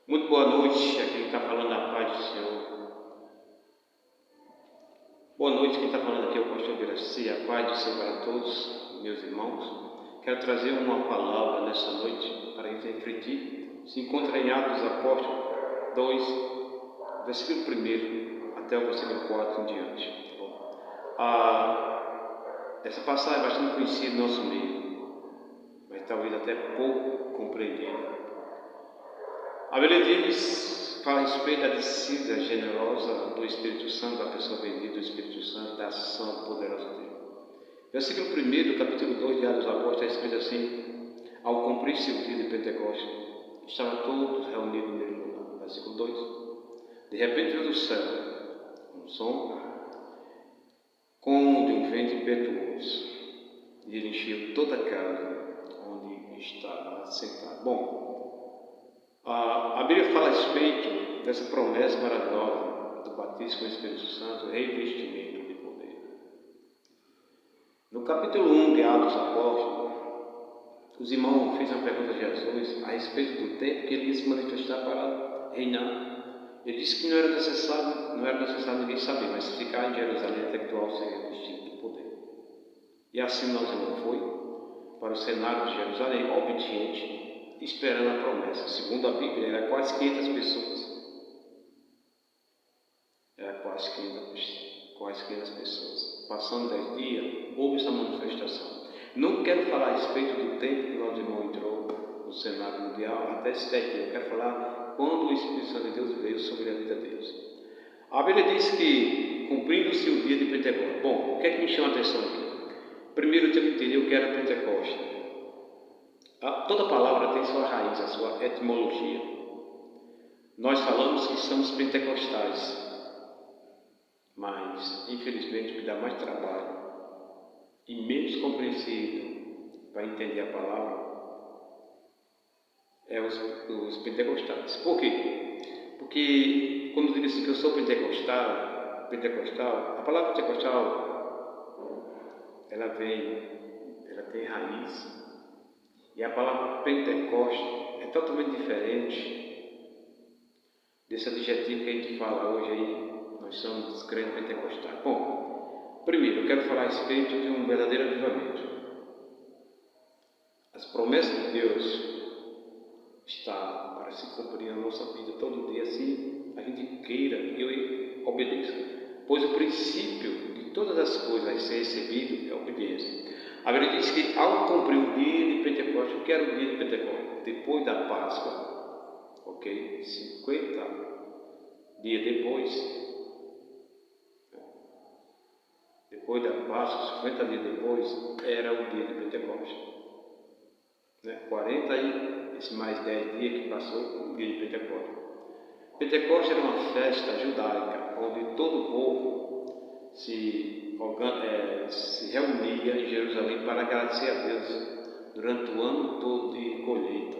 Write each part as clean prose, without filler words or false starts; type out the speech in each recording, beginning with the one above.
Muito boa noite, aqui quem está falando a paz do Senhor. Boa noite, quem está falando aqui é o pastor Viraci, a paz do Senhor para todos, meus irmãos. Quero trazer uma palavra nessa noite para a gente refletir. Se encontra em Atos dos Apóstolos 2, versículo 1 até o versículo 4 em diante. Essa passagem é bastante conhecida no nosso meio, mas talvez até pouco compreendida. A Bíblia diz, fala a respeito da descida generosa do Espírito Santo, da pessoa bendita do Espírito Santo, da ação poderosa dele. Versículo 1 do capítulo 2 de Atos dos Apóstolos está escrito assim: ao cumprir-se o dia de Pentecostes, estavam todos reunidos no mesmo lugar. Versículo 2: de repente veio do céu um som como de um vento impetuoso, e ele encheu toda a casa onde estava sentado. Bom, a Bíblia fala a respeito dessa promessa maravilhosa do batismo com o Espírito Santo, revestimento de poder. No capítulo 1 de Atos dos Apóstolos, os irmãos fez uma pergunta a Jesus a respeito do tempo que ele ia se manifestar para reinar. Ele disse que não era necessário ninguém saber, mas ficar em Jerusalém até que o alto seja revestido de poder. E assim nosso irmão foi para o cenário de Jerusalém, obediente, esperando a promessa. Segundo a Bíblia, era quase 500 pessoas. Quase 500 pessoas. Passando 10 dias, houve essa manifestação. Não quero falar a respeito do tempo que nosso irmão entrou no cenário mundial, até esse 10 dias. Eu quero falar quando o Espírito Santo de Deus veio sobre a vida deles. A Bíblia diz que, cumprindo-se o dia de Pentecostes. Bom, o que é que me chama a atenção aqui? Primeiro, eu tenho que entender o que era Pentecostes. Toda palavra tem sua raiz, a sua etimologia. Nós falamos que somos pentecostais, mas infelizmente me dá mais trabalho e menos compreensível para entender a palavra é os pentecostais. Por quê? Porque quando eu digo assim que eu sou pentecostal, a palavra pentecostal ela tem raiz. E a palavra Pentecoste é totalmente diferente desse adjetivo que a gente fala hoje aí. Nós somos os crentes pentecostais. Bom, primeiro eu quero falar a respeito de um verdadeiro avivamento. As promessas de Deus estão para se cumprir na nossa vida todo dia, assim a gente queira e obedeça. Pois o princípio de todas as coisas a ser recebido é a obediência. A Bíblia diz que ao cumprir o dia de Pentecostes, o que era o dia de Pentecostes? Depois da Páscoa, ok? 50 dias depois da Páscoa, 50 dias depois, era o dia de Pentecostes. 40 e esse mais 10 dias que passou, o dia de Pentecostes. Pentecostes era uma festa judaica, onde todo o povo se reunia em Jerusalém para agradecer a Deus durante o ano todo de colheita.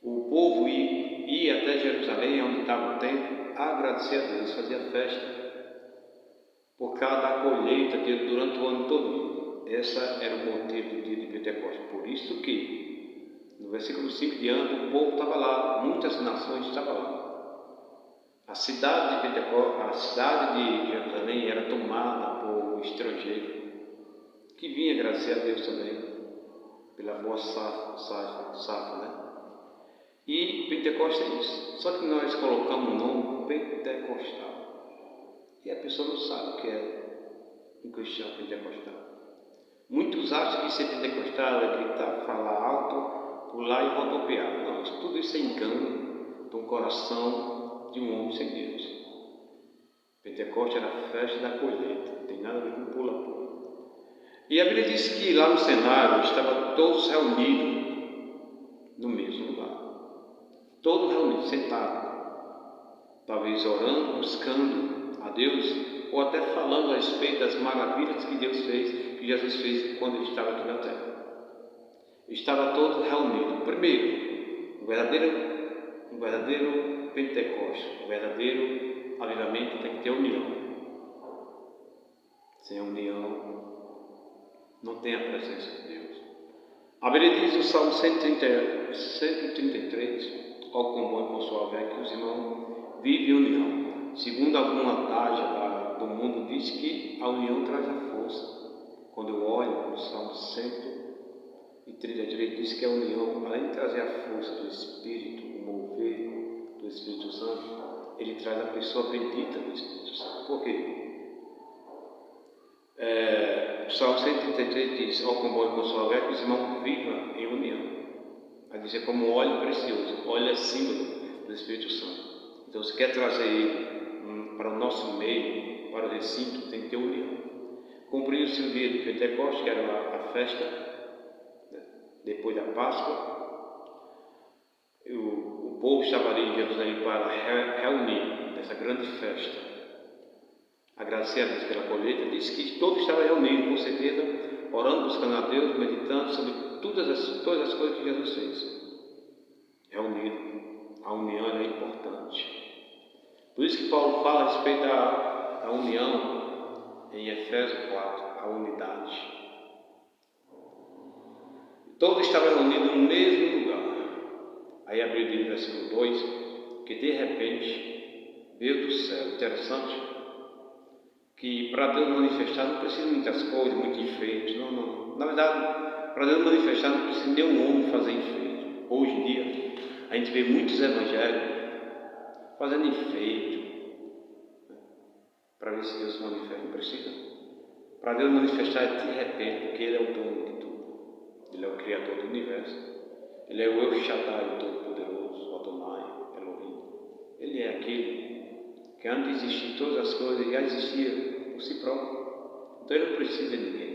O povo ia até Jerusalém, onde estava o templo, agradecer a Deus, fazia festa por causa da colheita durante o ano todo. Esse era o motivo do dia de Pentecostes. Por isso que, no versículo 5 diante, o povo estava lá, muitas nações estavam lá. A cidade de Jerusalém era tomada por estrangeiros que vinha agradecer a Deus também pela boa safra, né? E Pentecostes é isso. Só que nós colocamos o nome pentecostal e a pessoa não sabe o que é um cristão pentecostal. Muitos acham que ser pentecostal é gritar, falar alto, pular e rodopiar. Não, tudo isso é engano de um coração de um homem sem Deus. Pentecostes era a festa da colheita, não tem nada a ver com pula-pula. E a Bíblia diz que lá no cenário estavam todos reunidos no mesmo lugar. Todos reunidos, sentados, talvez orando, buscando a Deus, ou até falando a respeito das maravilhas que Deus fez, que Jesus fez quando ele estava aqui na terra. Estava todos reunidos. Primeiro, o verdadeiro Pentecostes, o verdadeiro avivamento tem que ter união. Sem união, não tem a presença de Deus. A Bíblia diz no Salmo 133, ao Kosovo é que os irmãos vivem em união. Segundo alguma adagem do mundo, diz que a união traz a força. Quando eu olho no Salmo 138, diz que a união, além de trazer a força do Espírito, o mover do Espírito Santo, ele traz a pessoa bendita do Espírito Santo. Por quê? O Salmo 133 diz: ó, quão bom e consolável é que os irmãos vivam em união. Vai dizer como óleo precioso. Óleo é símbolo do Espírito Santo. Então, se quer trazer ele para o nosso meio, para o recinto, tem que ter união. Cumpriu-se o dia de Pentecostes, que era a festa, né, depois da Páscoa. O povo estava ali em Jerusalém para reunir nessa grande festa. Agradecer a Deus pela colheita. Diz que todos estavam reunidos, com certeza, orando, buscando a Deus, meditando sobre todas as coisas que Jesus fez. Reunido. A união é importante. Por isso que Paulo fala a respeito da união em Efésios 4, a unidade. Todos estavam reunidos no mesmo lugar. Aí a Bíblia diz no versículo 2 que de repente veio do céu. Interessante que para Deus manifestar não precisa de muitas coisas, muito enfeites. Não. Na verdade, para Deus manifestar não precisa de nenhum homem fazer enfeite. Hoje em dia, a gente vê muitos evangélicos fazendo enfeite para ver se Deus se manifesta. Não precisa. Para Deus manifestar de repente, porque Ele é o dono de tudo. Ele é o Criador do universo. Ele é o El Shaddai, o Todo-Poderoso, o Adonai, Elohim. Ele é aquele que antes de existir todas as coisas, já existia por si próprio. Então Ele não precisa de ninguém.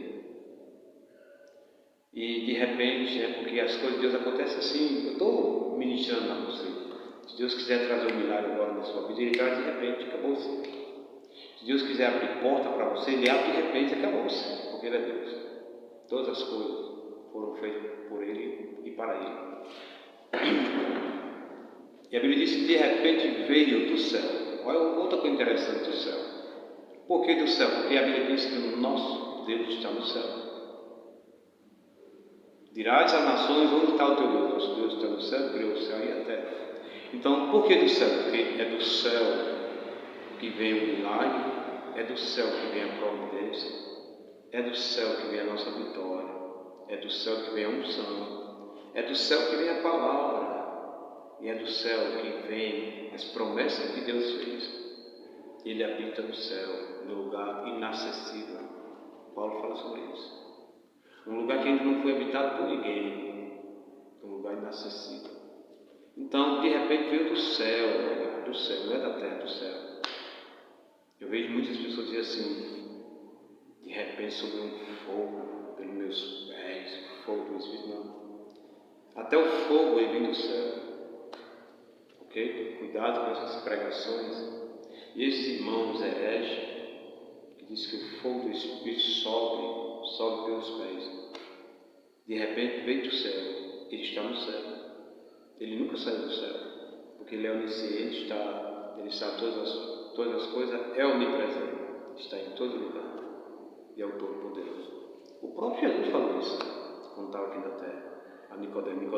E de repente, porque as coisas de Deus acontecem assim. Eu estou ministrando a você. Se Deus quiser trazer um milagre agora na sua vida, Ele traz de repente, acabou-se. Se Deus quiser abrir porta para você, Ele abre de repente, acabou-se. Porque Ele é Deus. Todas as coisas foram feitas por Ele e para Ele. E a Bíblia diz que de repente veio do céu. Olha outra coisa interessante do céu. Por que do céu? Porque a Bíblia diz que o nosso Deus está no céu. Dirás às nações: onde está o teu Deus? Nosso Deus está no céu, criou o céu e a terra. Então, por que do céu? Porque é do céu que vem o milagre, é do céu que vem a providência, é do céu que vem a nossa vitória, é do céu que vem a unção, é do céu que vem a palavra, e é do céu que vem as promessas que Deus fez. Ele habita no céu, no lugar inacessível. Paulo fala sobre isso. Um lugar que ainda não foi habitado por ninguém, um lugar inacessível. Então, de repente, veio do céu, não é da terra, do céu. Eu vejo muitas pessoas dizer assim: de repente subiu um fogo pelos meus pés, fogo do Espírito. Não. Até o fogo ele vem do céu. Ok? Cuidado com essas pregações. E esses irmãos hereges que diz que o fogo do Espírito sobe pelos pés. De repente veio do céu. Ele está no céu. Ele nunca saiu do céu, porque Ele é onisciente, Ele sabe todas as coisas, é onipresente, está em todo lugar e é o Todo-Poderoso. O próprio Jesus falou isso quando estava aqui na terra. A Nicodemo,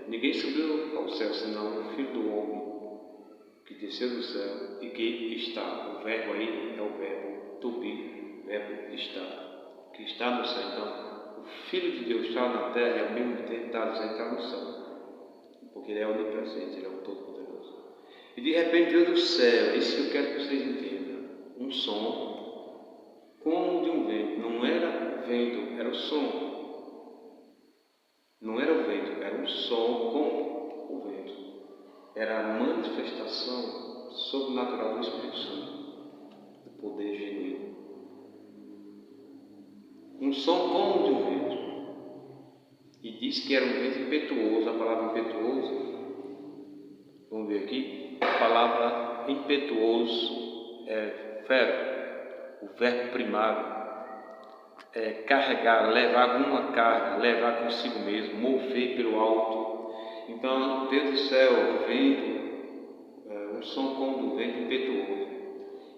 ninguém subiu ao céu senão o Filho do Homem que desceu do céu e que está. O verbo aí é o verbo to be, verbo estar, que está no céu. Então, o Filho de Deus está na terra e ao mesmo tempo está dizendo que está no céu. Porque Ele é onipresente, Ele é o Todo-Poderoso. E de repente veio do céu, é isso que eu quero que vocês entendam, um som como de um vento. Não era vento, era o som. Não era o vento, era um som como o vento. Era a manifestação sobrenatural do Espírito Santo, do poder genuíno. Um som como de um vento. E diz que era um vento impetuoso. A palavra impetuoso, vamos ver aqui, a palavra impetuoso é verbo, o verbo primário, é carregar, levar alguma carga, levar consigo mesmo, mover pelo alto. Então, Deus do céu, o vento, um som como do vento impetuoso.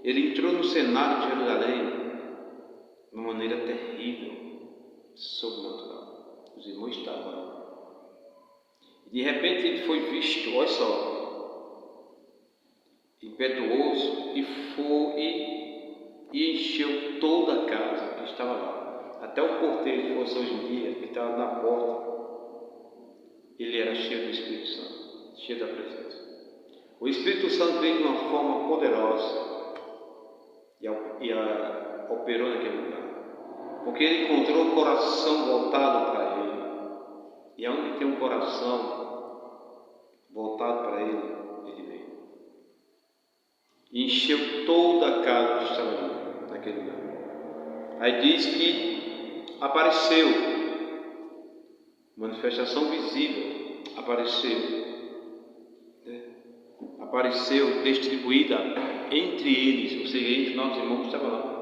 Ele entrou no cenário de Jerusalém de uma maneira terrível, sobrenatural. Os irmãos estavam. De repente ele foi visto, olha só, impetuoso, e encheu toda a casa que estava lá. Até o porteiro, que fosse hoje em dia, que estava na porta, ele era cheio do Espírito Santo, cheio da presença. O Espírito Santo veio de uma forma poderosa e operou naquele lugar, porque ele encontrou o coração voltado para ele. E onde tem um coração voltado para ele, ele veio. E encheu toda a casa que estava ali, naquele lugar. Aí diz que apareceu, manifestação visível, apareceu distribuída entre eles, ou seja, entre nossos irmãos que estavam lá,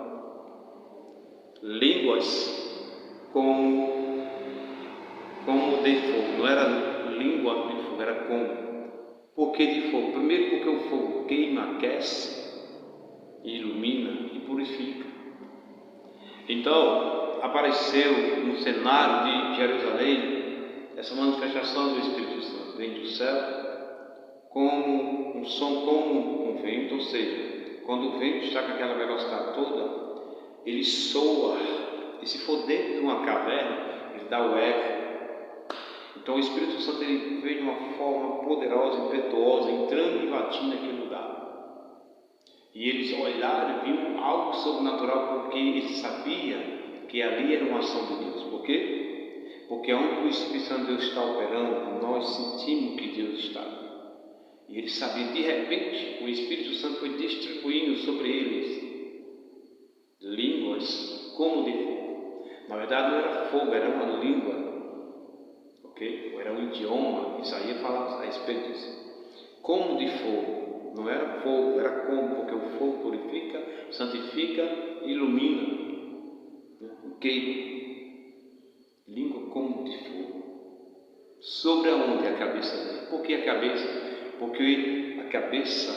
línguas como de fogo. Não era língua de fogo, era como. Por que de fogo? Primeiro porque o fogo queima, aquece, ilumina e purifica. Então, apareceu no cenário de Jerusalém essa manifestação do Espírito Santo. Vem do céu como um som, como um vento, ou seja, quando o vento está com aquela velocidade toda, ele soa, e se for dentro de uma caverna, ele dá o eco. Então o Espírito Santo ele veio de uma forma poderosa, impetuosa, entrando e invadindo aquele lugar. E eles olharam e viram algo sobrenatural, porque eles sabiam que ali era uma ação de Deus. Por quê? Porque onde o Espírito Santo de Deus está operando, nós sentimos que Deus está. E eles sabiam, de repente, o Espírito Santo foi distribuindo sobre eles línguas como de fogo. Na verdade não era fogo, era uma língua. Ou era um idioma, Isaías fala a respeito disso. Como de fogo, não era fogo, era como, porque o fogo purifica, santifica e ilumina. Língua como de fogo. Sobre aonde? A cabeça dele. Por que a cabeça? Porque a cabeça,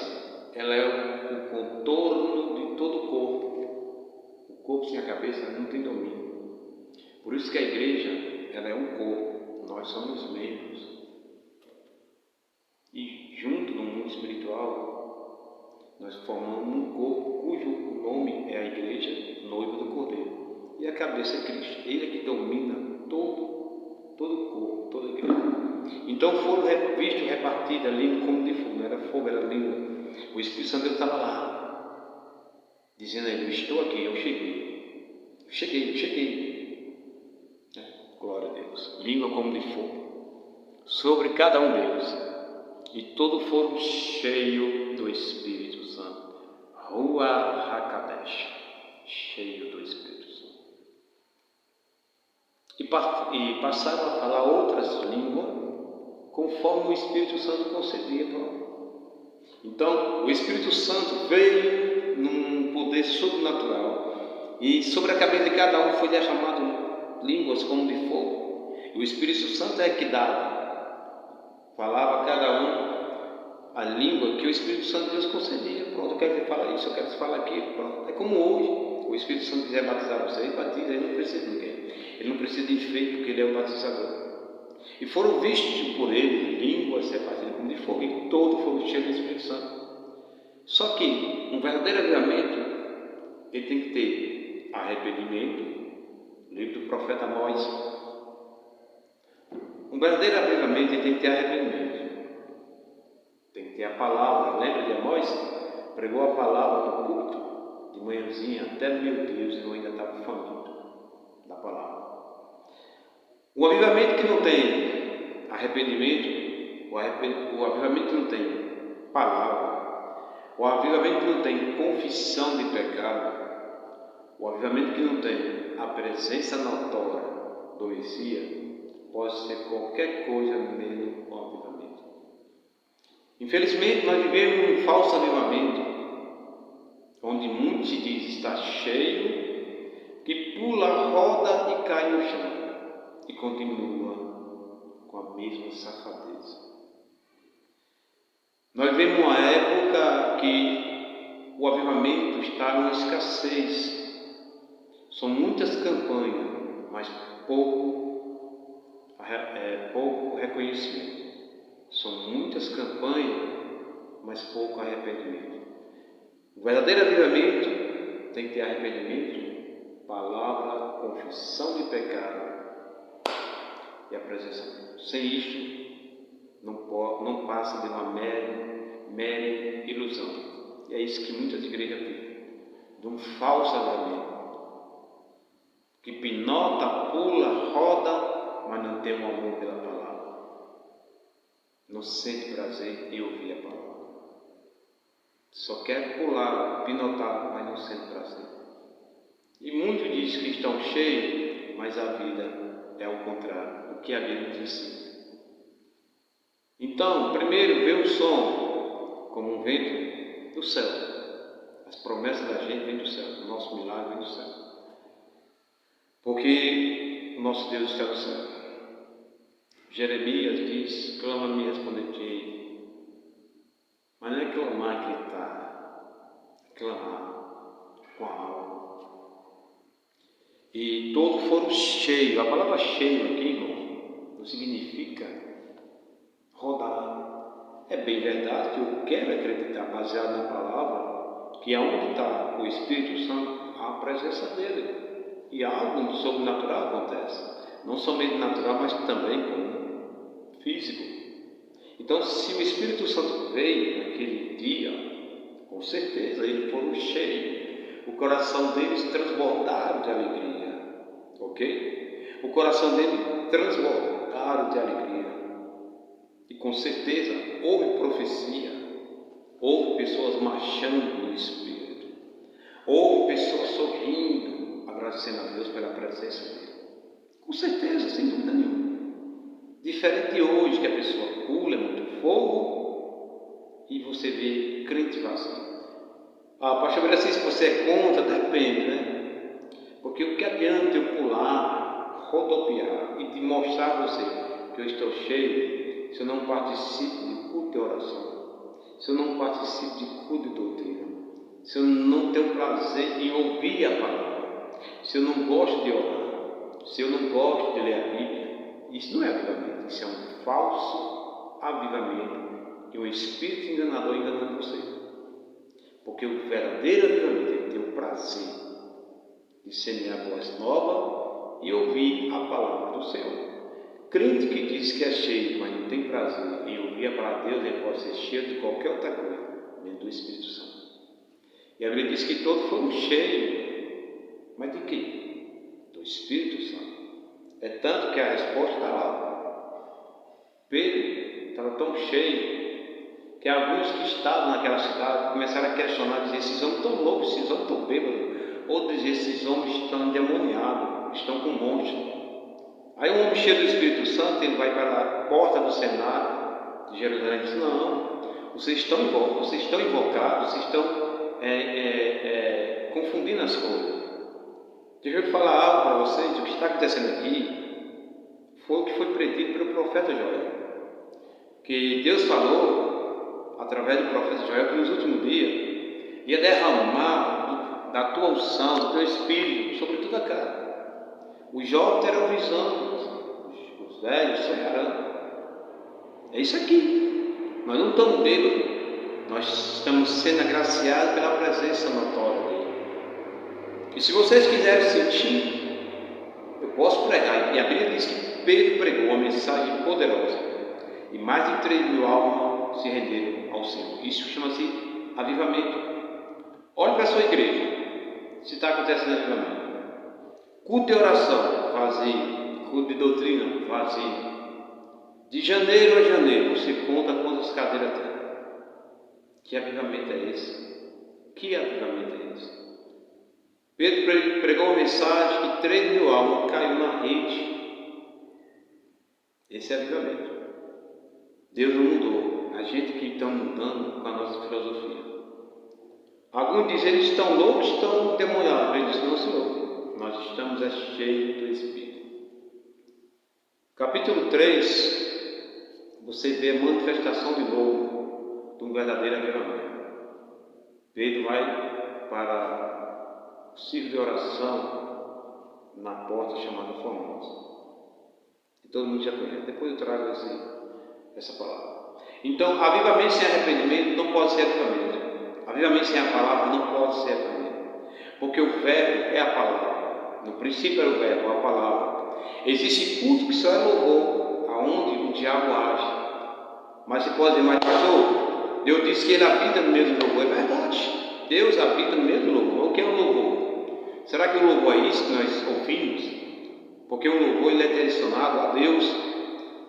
ela é o contorno de todo o corpo. O corpo sem a cabeça não tem domínio. Por isso que a igreja, ela é um corpo. Nós somos membros. E junto no mundo espiritual, nós formamos um corpo cujo nome é a igreja, noiva do Cordeiro. E a cabeça é Cristo. Ele é que domina todo o corpo, toda a igreja. Então foram vistos repartidos a língua como de fogo. Não era fogo, era língua. O Espírito Santo estava lá, dizendo a ele: eu estou aqui, eu cheguei. Glória a Deus. Língua como de fogo sobre cada um deles, e todos foram cheios do Espírito Santo. Ruach HaKodesh, cheio do Espírito Santo. E passaram a falar outras línguas conforme o Espírito Santo concedia para eles. Então o Espírito Santo veio num poder sobrenatural, e sobre a cabeça de cada um foi derramado línguas como de fogo. E o Espírito Santo é que falava a cada um a língua que o Espírito Santo de Deus concedia. Pronto, eu quero que você fale isso, eu quero que você fale aquilo. Pronto. É como hoje, o Espírito Santo quiser batizar você, ele batiza, ele não precisa de ninguém. Ele não precisa de efeito, porque ele é o batizador. E foram vistos por ele línguas repartidas como de fogo, e todos foram cheios do Espírito Santo. Só que um verdadeiro avivamento, ele tem que ter arrependimento. Livro do profeta Amós. Um verdadeiro avivamento tem que ter arrependimento. Tem que ter a palavra. Lembra de Amós? Pregou a palavra no culto de manhãzinha até, meu Deus, eu ainda estava faminto da palavra. O avivamento que não tem arrependimento, o avivamento que não tem palavra, o avivamento que não tem confissão de pecado, o avivamento que não tem a presença notória do Messias, pode ser qualquer coisa menos um avivamento. Infelizmente, nós vivemos um falso avivamento, onde muitos diz estar cheio, que pula, roda e cai no chão, e continua com a mesma safadeza. Nós vivemos uma época que o avivamento está numa escassez. São muitas campanhas, mas pouco reconhecimento. São muitas campanhas, mas pouco arrependimento. O verdadeiro avivamento tem que ter arrependimento, palavra, confissão de pecado e a presença de Deus. Sem isto, não passa de uma mera ilusão. E é isso que muitas igrejas têm, de um falso avivamento, que pinota, pula, roda, mas não tem um amor pela palavra, não sente prazer em ouvir a palavra, só quer pular, pinotar, mas não sente prazer. E muitos dizem que estão cheios, mas a vida é o contrário, o que a Bíblia nos ensina. Então, primeiro, vê o som como um vento do céu. As promessas da gente vêm do céu, o nosso milagre vem do céu. Porque o nosso Deus está no céu. Jeremias diz: clama-me e responder-te. Mas não é clamar, gritar, é clamar com a alma. E todos foram cheios. A palavra cheio aqui, irmão, não significa rodar. É bem verdade que eu quero acreditar, baseado na palavra, que aonde está o Espírito Santo, há a presença dele. E algo sobrenatural acontece. Não somente natural, mas também como físico. Então, se o Espírito Santo veio naquele dia, com certeza eles foram cheios. O coração deles transbordaram de alegria. Ok? O coração deles transbordaram de alegria. E com certeza houve profecia. Houve pessoas marchando no Espírito. Houve pessoas sorrindo, agradecendo a Deus pela presença dele. Com certeza, sem dúvida nenhuma. Diferente de hoje, que a pessoa pula, é muito fogo, e você vê crente vazio. Pastor Brasil, se você é contra, depende, né? Porque o que adianta eu pular, rodopiar e te mostrar a você que eu estou cheio, se eu não participo de culto de oração, se eu não participo de culto de doutrina, se eu não tenho prazer em ouvir a palavra, se eu não gosto de orar, se eu não gosto de ler a Bíblia, isso não é avivamento, isso é um falso avivamento e um espírito enganador enganando você. Porque o verdadeiro avivamento é ter o prazer de semear boas novas e ouvir a palavra do Senhor. Crente que diz que é cheio, mas não tem prazer em ouvir a palavra de Deus, ele pode ser cheio de qualquer outra coisa, menos do Espírito Santo. E a Bíblia diz que todos foram cheios, mas de quê? Do Espírito Santo. É tanto que a resposta está lá. Pedro estava tão cheio que alguns que estavam naquela cidade começaram a questionar, dizer: esses homens estão loucos, esses homens estão bêbados. Ou dizer: esses homens estão endemoniados, estão com monstro. Aí um homem cheio do Espírito Santo, ele vai para a porta do Senado de Jerusalém e diz: não, vocês estão invocados, vocês estão confundindo as coisas. Deixa eu falar algo para vocês. O que está acontecendo aqui foi o que foi predito pelo profeta Joel, que Deus falou através do profeta Joel que nos últimos dias ia derramar da tua unção, do teu Espírito sobre toda a carne. Os jovens terão visões, os velhos sonharão. É isso aqui. Nós não estamos bêbados, nós estamos sendo agraciados pela presença notória dele. E se vocês quiserem sentir, eu posso pregar. E a Bíblia diz que Pedro pregou uma mensagem poderosa e mais de 3.000 almas se renderam ao Senhor. Isso chama-se avivamento. Olhe para a sua igreja, se está acontecendo avivamento. Culto de oração, vazio. Culto de doutrina, vazio. De janeiro a janeiro, você conta quantas cadeiras tem. Que avivamento é esse? Que avivamento é esse? Pedro pregou uma mensagem que 3.000 almas caiu na rede. Esse é avivamento. Deus não mudou. A gente que está mudando com a nossa filosofia. Alguns dizem: eles estão loucos, estão demoniados. Ele disse: não, Senhor, nós estamos cheios do Espírito. Capítulo 3, você vê a manifestação de novo de um verdadeiro avivamento. Pedro vai para o círculo de oração na porta chamada Formosa. E todo mundo já conhece. Depois eu trago essa palavra. Então, avivamento sem arrependimento não pode ser avivamento. Avivamento sem a palavra não pode ser avivamento, porque o verbo é a palavra. No princípio era o verbo, a palavra. Existe culto que só é louvor, aonde o diabo age. Mas você pode dizer, mas pastor, Deus disse que ele habita no meio do louvor. É verdade, Deus habita no meio do louvor. O que é o louvor? Será que o louvor é isso que nós ouvimos? Porque o louvor ele é direcionado a Deus.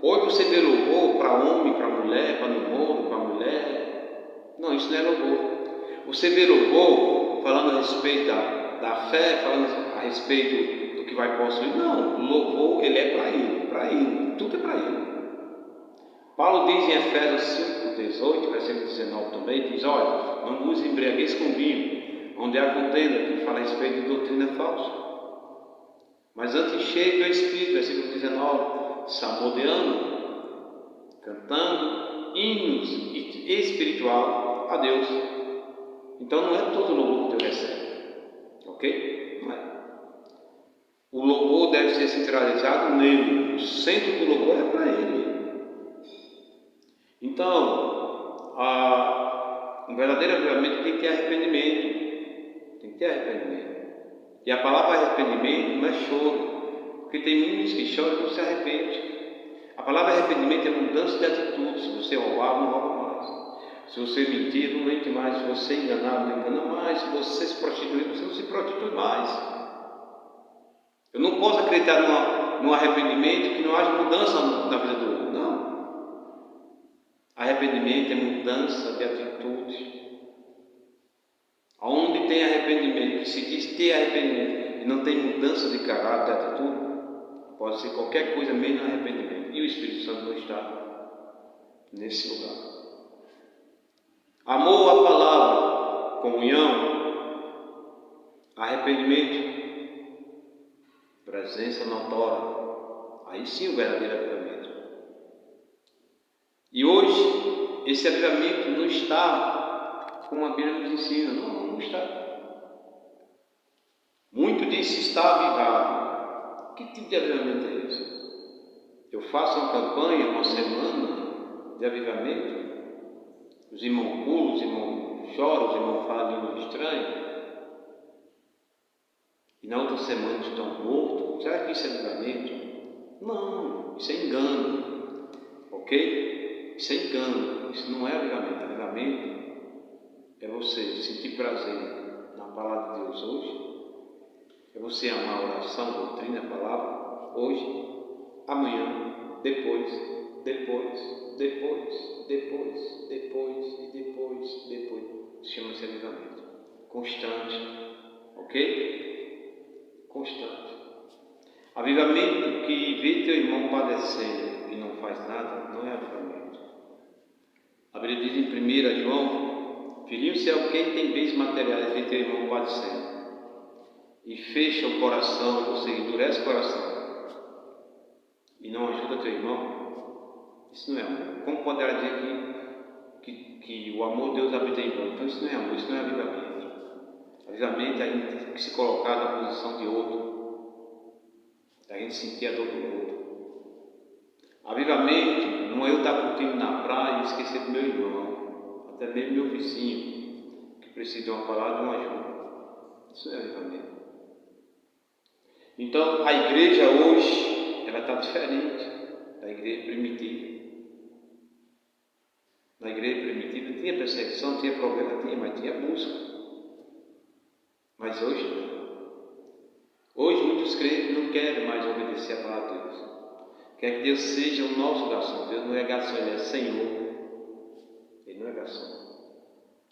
Hoje você vê louvor para homem, para mulher, para namoro, para mulher. Não, isso não é louvor. Você vê louvor falando a respeito da fé, falando a respeito do que vai possuir. Não, o louvor ele é para ele, tudo é para ele. Paulo diz em Efésios 5, 18, versículo 19 também, diz, olha, não vos embriagueis com vinho, onde há contenda, que fala a respeito de doutrina falsa. Mas antes cheio do Espírito, versículo 19, salmodiando, cantando hinos espiritual a Deus. Então não é todo louvor que Deus recebe, ok? Não é. O louvor deve ser centralizado nele, o centro do louvor é para ele. Então, um verdadeiro avivamento tem que ter arrependimento, tem que ter arrependimento. E a palavra arrependimento não é choro, porque tem muitos que choram e não se arrependem. A palavra arrependimento é mudança de atitude. Se você roubar, não rouba mais. Se você mentir, não mente mais. Se você enganar, não engana mais. Se você se prostituir, você não se prostitui mais. Eu não posso acreditar num arrependimento que não haja mudança na vida do outro. Não. Arrependimento é mudança de atitude. Onde tem arrependimento, que se diz ter arrependimento e não tem mudança de caráter, de atitude, pode ser qualquer coisa menos arrependimento. E o Espírito Santo não está nesse lugar. Amor à palavra, comunhão, arrependimento, presença notória. Aí sim o verdadeiro avivamento. E hoje, esse avivamento não está como a Bíblia nos ensina. Não está. Muito disso está avivado. Que tipo de avivamento é esse? Eu faço uma campanha, uma semana de avivamento. Os irmãos pulam, os irmãos choram, os irmãos falam língua estranha. E na outra semana estão mortos. Será que isso é avivamento? Não, isso é engano. Ok? Isso é engano. Isso não é avivamento. Avivamento é você sentir prazer na palavra de Deus hoje. É você amar a oração, a doutrina, a palavra hoje, amanhã, depois. Chama-se avivamento. Constante. Ok? Constante. Avivamento que vê teu irmão padecendo e não faz nada, não é avivamento. A Bíblia diz em 1 João, filhinho, se alguém tem bens materiais e vê teu irmão padecendo e fecha o coração, ou seja, endurece o coração e não ajuda teu irmão, isso não é amor. Como poderá dizer que o amor de Deus habita em nós? Então isso não é amor, isso não é avivamento. Avivamento é a gente tem que se colocar na posição de outro, a gente sentir a dor do outro. Avivamento não é eu estar curtindo na praia e esquecer do meu irmão, até mesmo meu vizinho, que precisa de uma palavra, de uma ajuda. Isso não é avivamento. Então, a igreja hoje, ela está diferente da igreja primitiva. Na igreja primitiva tinha perseguição, tinha problema, mas tinha busca. Mas hoje não. Hoje muitos crentes não querem mais obedecer a palavra de Deus. Quer que Deus seja o nosso garçom. Deus não é garçom, Ele é Senhor. Ele não é garçom.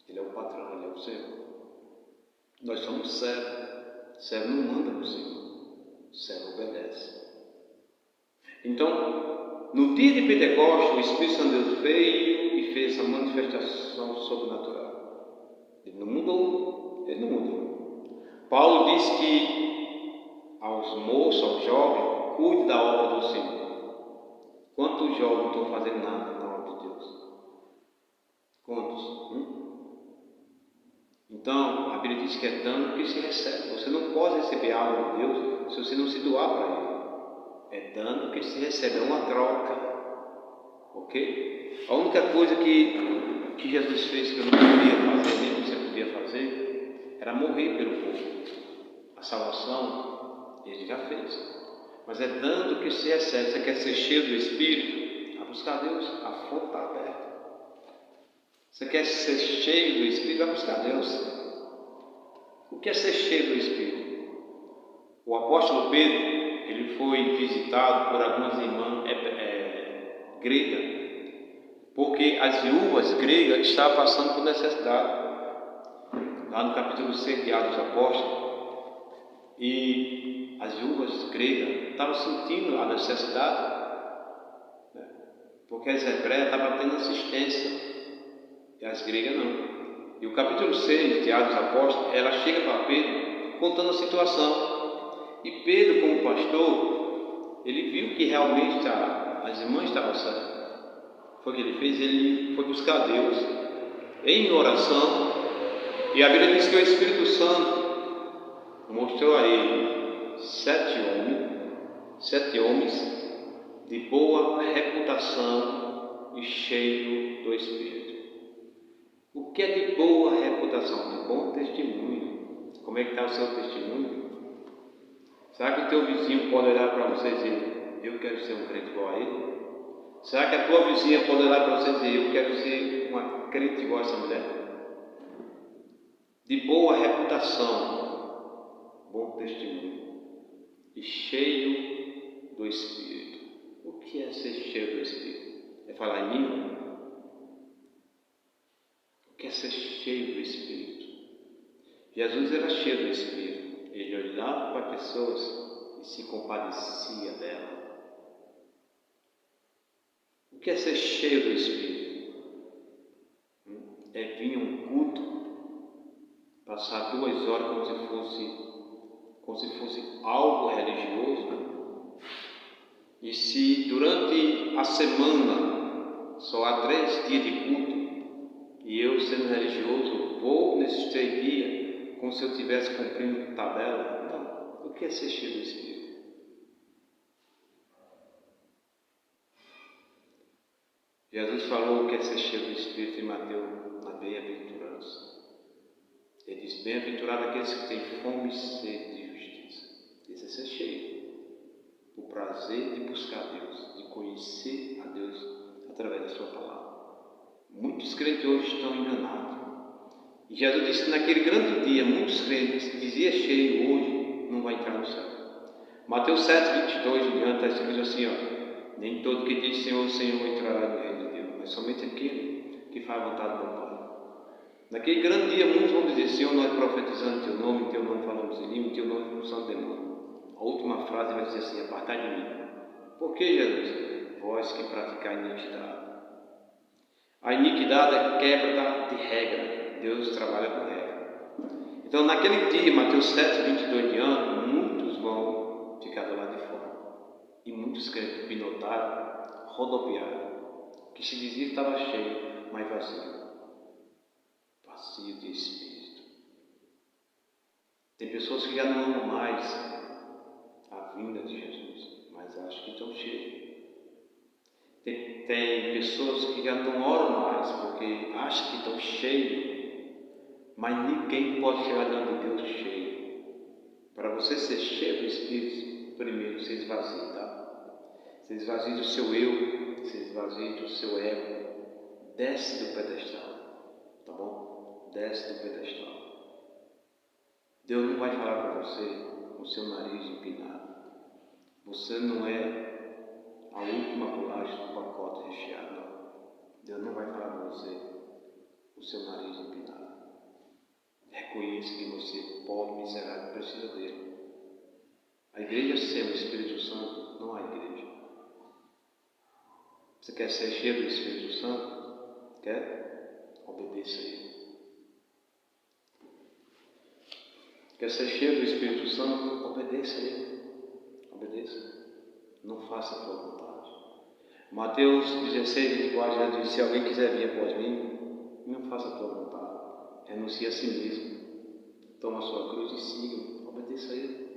Ele é o patrão, Ele é o Senhor. Nós somos servos. Servo não manda no Senhor. Servo obedece. Então, no dia de Pentecostes, o Espírito Santo de Deus veio e fez essa manifestação sobrenatural. Ele não mudou. Ele não mudou. Paulo diz que aos moços, aos jovens, cuide da obra do Senhor. Quantos jovens não estão fazendo nada na obra de Deus? Quantos? Então, a Bíblia diz que é dando que se recebe. Você não pode receber algo de Deus se você não se doar para Ele. É dando que se recebe, é uma troca. Ok? A única coisa que que Jesus fez que eu não podia fazer, nem você podia fazer, era morrer pelo povo. A salvação, ele já fez. Mas é dando que se recebe. Você quer ser cheio do Espírito? A buscar Deus, a fonte está aberta. Você quer ser cheio do Espírito? Vai buscar Deus. O que é ser cheio do Espírito? O apóstolo Pedro, ele foi visitado por algumas irmãs gregas, porque as viúvas gregas estavam passando por necessidade. Lá no capítulo 6 de Atos dos Apóstolos, e as viúvas gregas estavam sentindo a necessidade, né? Porque as hebreias estavam tendo assistência e as gregas não. E o capítulo 6 de Atos dos Apóstolos, ela chega para Pedro contando a situação, e Pedro, como pastor, ele viu que realmente as irmãs estavam certas. Foi o que ele fez? Ele foi buscar Deus em oração, e a Bíblia diz que o Espírito Santo mostrou a ele 7 homens de boa reputação e cheio do Espírito. O que é de boa reputação? De bom testemunho. Como é que está o seu testemunho? Será que o teu vizinho pode olhar para você e dizer: eu quero ser um crente igual a ele? Será que a tua vizinha pode olhar para você e dizer: eu quero ser uma crente igual a essa mulher? De boa reputação, bom testemunho e cheio do Espírito. O que é ser cheio do Espírito? É falar em língua? O que é ser cheio do Espírito? Jesus era cheio do Espírito. Ele olhava para pessoas e se compadecia dela. O que é ser cheio do Espírito? É vir a um culto, passar 2 horas como se fosse algo religioso, e se durante a semana só há 3 dias de culto, e eu, sendo religioso, vou nesses 3 dias como se eu estivesse cumprindo tabela? Não. O que é ser cheio do Espírito? Jesus falou o que é ser cheio do Espírito em Mateus, na bem-aventurança. Ele diz: bem-aventurado aqueles que têm fome e sede de justiça. Isso é ser cheio. O prazer de buscar a Deus, de conhecer a Deus através da sua palavra. Muitos crentes hoje estão enganados. E Jesus disse que naquele grande dia, muitos crentes que diziam cheio hoje não vai entrar no céu. Mateus 7, 22 em diante, está escrito assim: nem todo que diz Senhor, Senhor entrará no reino de Deus, mas somente aquele que faz a vontade do meu Pai. Naquele grande dia, muitos vão dizer: Senhor, nós profetizamos em teu nome falamos em língua, em teu nome expulsamos demônio. A última frase vai dizer assim: apartai de mim. Por que, Jesus? Vós que praticais iniquidade. A iniquidade é quebra de regra. Deus trabalha com regra. Então, naquele dia, Mateus 7, 22 em diante, muitos vão ficar do lado de fora. E muitos crentes pinotaram, rodopiaram, que se dizia que estava cheio, mas vazio. Vazio de Espírito. Tem pessoas que já não amam mais a vinda de Jesus, mas acham que estão cheios. Tem pessoas que já não oram mais porque acham que estão cheios, mas ninguém pode chegar diante de Deus cheio. Para você ser cheio do Espírito, primeiro você esvazia, tá? Você esvazia do seu eu, você esvazia do seu ego, desce do pedestal, tá bom? Desce do pedestal. Deus não vai falar para você com o seu nariz empinado. Você não é a última bolacha do pacote recheado, não. Deus não vai falar para você com o seu nariz empinado. Reconheça que você pobre, miserável, precisa dele. A igreja sem o Espírito Santo não há igreja. Você quer ser cheio do Espírito Santo? Quer? Obedeça a ele. Quer ser cheio do Espírito Santo? Obedeça a ele. Obedeça. Não faça a tua vontade. Mateus 16, 24 já diz: se alguém quiser vir após mim, não faça a tua vontade. Renuncie a si mesmo. Toma a sua cruz e siga. Obedeça a ele.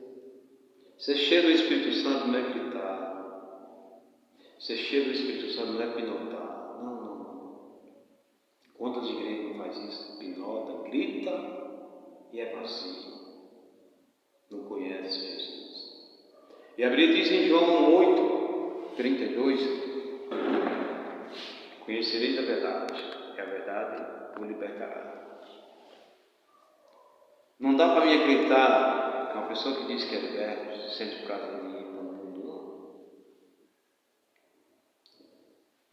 Ser cheio do Espírito Santo não é gritar. Ser cheio do Espírito Santo não é pinotar. Não. Quantas e é vazio, não conhece Jesus. E a Bíblia diz em João 8:32: conhecereis a verdade, e a verdade vos libertará. Não dá para me acreditar que uma pessoa que diz que é liberta sente prazer em ir para o mundo,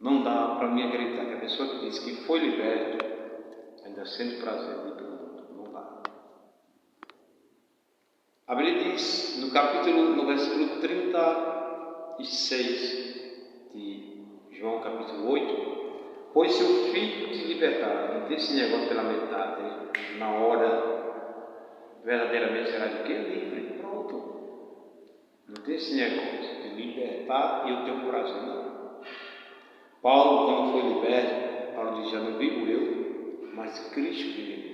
não. Não dá para me acreditar que a pessoa que diz que foi liberta ainda sente prazer em ir para o mundo. Não dá. A Bíblia diz no versículo 36 de João capítulo 8: pois se o Filho te libertar, não tem esse negócio pela metade, na hora, verdadeiramente será de quê? Livre, pronto. Não tem esse negócio de libertar e eu tenho prazer, não. Paulo, quando foi liberto, Paulo diz: já não vivo eu, mas Cristo vive em mim.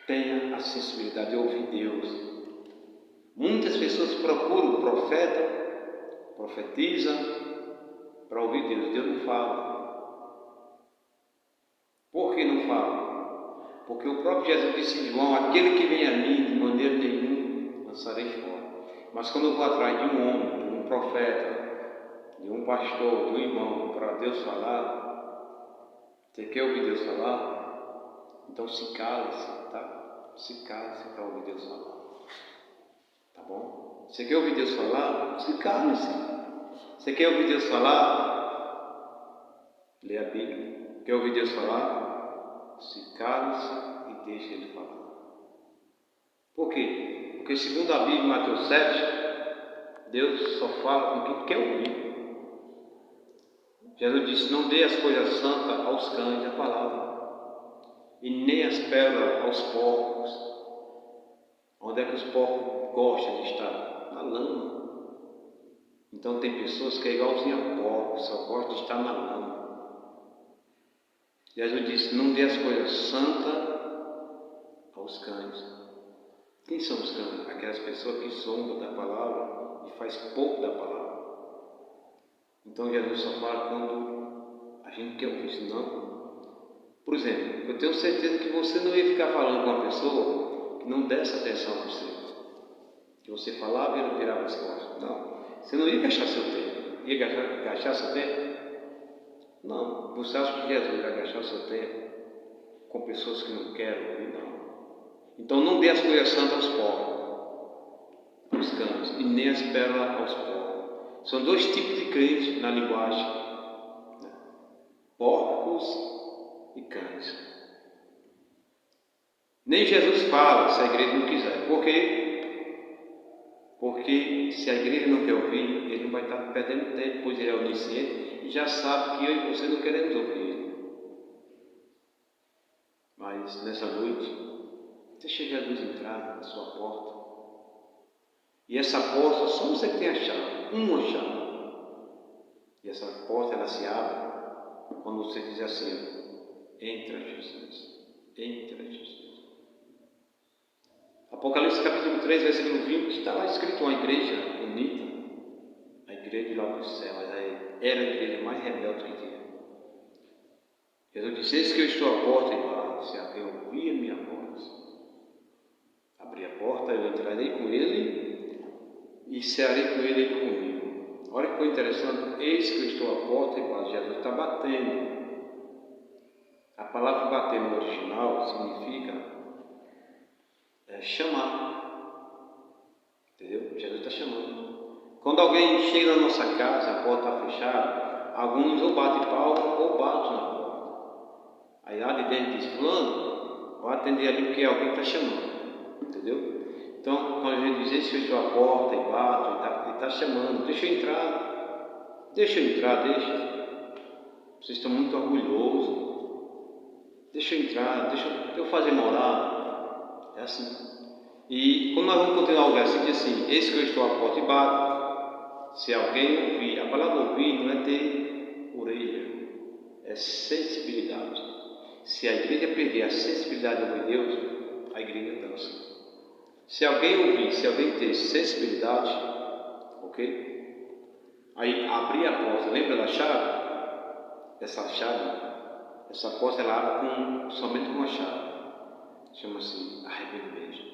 Tenha a sensibilidade de ouvir Deus. Muitas pessoas procuram o profeta, profetiza para ouvir Deus. Deus não fala. Por que não fala? Porque o próprio Jesus disse em João: aquele que vem a mim, de maneira nenhuma lançarei fora. Mas quando eu vou atrás de um homem, de um profeta, de um pastor, de um irmão, para Deus falar, você quer ouvir Deus falar? Então se cale-se, tá? Se cale-se para ouvir Deus falar. Tá bom? Você quer ouvir Deus falar? Se cale-se. Você quer ouvir Deus falar? Lê a Bíblia. Quer ouvir Deus falar? Se cale-se e deixe Ele falar. Por quê? Porque segundo a Bíblia, em Mateus 7, Deus só fala com quem quer ouvir. Jesus disse: não dê as coisas santas aos cães, a palavra, e nem as pérolas aos porcos. Onde é que os porcos gostam de estar? Na lama. Então tem pessoas que é igualzinho a porcos, só gostam de estar na lama. Jesus disse: não dê as coisas santas aos cães. Quem são os cães? Aquelas pessoas que zombam da palavra e faz pouco da palavra. Então Jesus só fala quando a gente quer ouvir, senão. Por exemplo, eu tenho certeza que você não ia ficar falando com uma pessoa que não desse atenção a você. Que você falava e ele virava as costas. Não. Você não ia gastar seu tempo. Ia gastar seu tempo? Não. Você acha que Jesus vai gastar seu tempo com pessoas que não querem ouvir? Não. Então não dê as coisas santas aos porcos, aos cães, e nem as pérolas aos porcos. São dois tipos de crentes na linguagem, né? Porcos e cães. Nem Jesus fala se a igreja não quiser. Por quê? Porque se a igreja não quer ouvir, ele não vai estar perdendo tempo, pois ele é onisciente e já sabe que eu e você não queremos ouvir ele. Mas nessa noite, deixa Jesus entrar na sua porta. E essa porta, só você que tem a chave, uma chave. E essa porta, ela se abre quando você diz assim: entra Jesus, entra Jesus. Apocalipse capítulo 3, versículo 20, está lá escrito uma igreja bonita, a igreja de Laodicea, mas era a igreja mais rebelde que tinha. Jesus disse: eis que eu estou à porta e bato, se alguém ouvir a minha voz, abrir a porta, eu entrarei com ele e cearei com ele e comigo. Olha que coisa interessante: eis que eu estou à porta e bato. Jesus está batendo. A palavra bater no original significa chamar. Entendeu? Jesus está chamando. Quando alguém chega na nossa casa, a porta está fechada, alguns ou batem palma ou batem na porta. Aí lá de dentro diz: fulano, vou atender ali porque alguém está chamando. Entendeu? Então, quando a gente diz: eis que eu estou à porta e bato, ele está chamando: deixa eu entrar, deixa eu entrar, deixa. Vocês estão muito orgulhosos. Deixa eu entrar, deixa eu fazer moral. É assim. E quando nós vamos continuar o versículo, diz assim: eis que eu estou à porta e bato. Se alguém ouvir, a palavra ouvir não é ter orelha, é sensibilidade. Se a igreja perder a sensibilidade de ouvir Deus, a igreja dança. Se alguém ouvir, se alguém ter sensibilidade, ok? Aí abrir a porta, lembra da chave? Essa chave, essa porta ela abre somente com uma chave. chama-se arrependimento.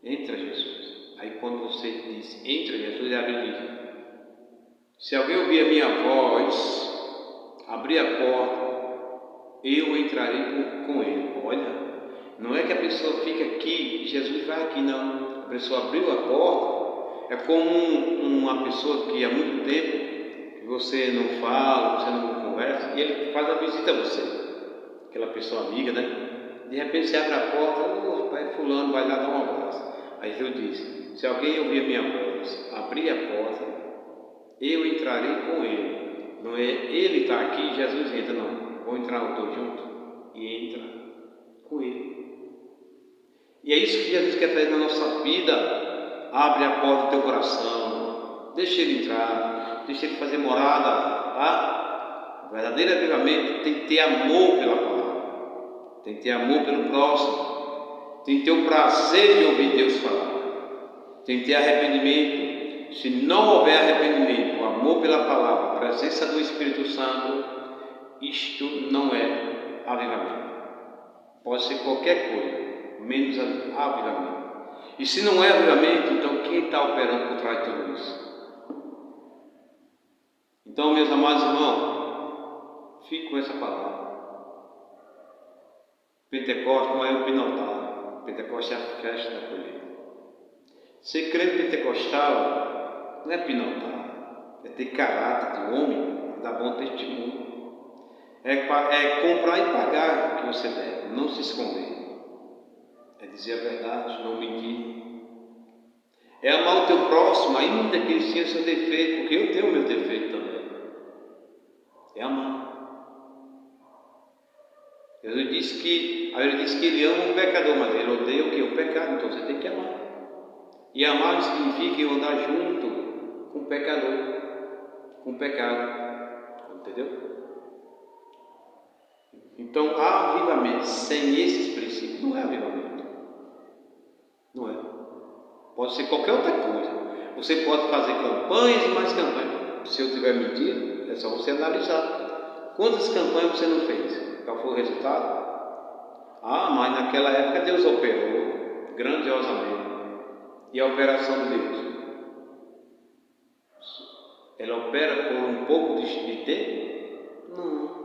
Entra Jesus. Aí quando você diz entra Jesus, a Bíblia diz: se alguém ouvir a minha voz, abrir a porta, eu entrarei com ele. Olha, não é que a pessoa fica aqui, Jesus vai aqui, não. A pessoa abriu a porta, é como uma pessoa que há muito tempo que você não fala, você não conversa, e ele faz a visita a você. Aquela pessoa amiga, né? De repente você abre a porta, pai fulano vai lá dar um abraço. Aí Jesus diz: se alguém ouvir a minha voz, abrir a porta, eu entrarei com ele. Não é ele está aqui, Jesus entra, não. Vou entrar os dois juntos e entra com ele. E é isso que Jesus quer fazer na nossa vida. Abre a porta do teu coração, deixa ele entrar, deixa ele fazer morada, tá? O verdadeiro avivamento tem que ter amor pela palavra, tem que ter amor pelo próximo, tem que ter o prazer de ouvir Deus falar, tem que ter arrependimento. Se não houver arrependimento, o amor pela palavra, a presença do Espírito Santo, isto não é avivamento. Pode ser qualquer coisa, menos avivamento. E se não é avivamento, então quem está operando por trás de tudo isso? Então, meus amados irmãos, fique com essa palavra. Pentecostes não é o Pinotal. Pentecostes é a festa da colheita. Ser crente pentecostal não é Pinotal, é ter caráter de homem, dar bom testemunho. É comprar e pagar o que você deve, não se esconder. É dizer a verdade, não mentir. É amar o teu próximo, ainda que ele tenha seu defeito, porque eu tenho o meu defeito também. É amar. Jesus disse que ele ama o pecador, mas ele odeia o que? O pecado, então você tem que amar. E amar significa eu andar junto com o pecador, com o pecado. Entendeu? Então, avivamento sem esses princípios não é avivamento. Não é. Pode ser qualquer outra coisa. Você pode fazer campanhas e mais campanhas. Se eu estiver mentindo, é só você analisar. Quantas campanhas você não fez? Qual foi o resultado? Ah, mas naquela época Deus operou grandiosamente. E a operação de Deus? Ela opera por um pouco de tempo? Não.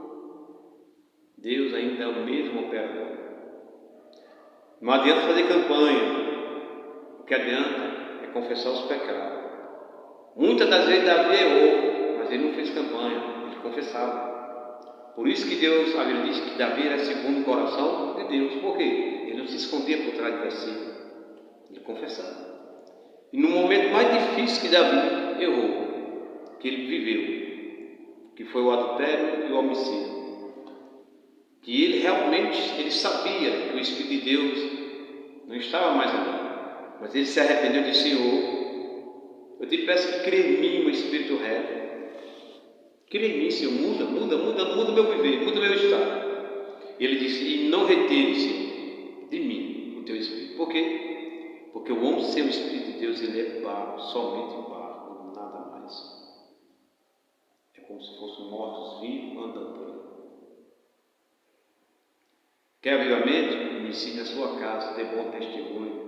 Deus ainda é o mesmo operador. Não adianta fazer campanha. O que adianta é confessar os pecados. Muitas das vezes Davi errou, mas ele não fez campanha, ele confessava. Por isso que Deus, a Bíblia diz que Davi era segundo o coração de Deus. Por quê? Ele não se escondia por trás de versículo, ele confessava. E no momento mais difícil que Davi errou, que ele viveu, que foi o adultério e o homicídio, que ele realmente sabia que o Espírito de Deus não estava mais ali, mas ele se arrependeu e disse: Senhor, eu te peço que crie em mim um espírito reto. Crie em mim, Senhor, muda o meu viver, muda o meu estado. Ele disse: e não retire, Senhor, de mim o teu espírito. Por quê? Porque o homem sem o Espírito de Deus, ele é barro, somente barro, nada mais. É como se fossem mortos vivos andando por aí. Quer avivamento? Inicie na sua casa, dê bom testemunho.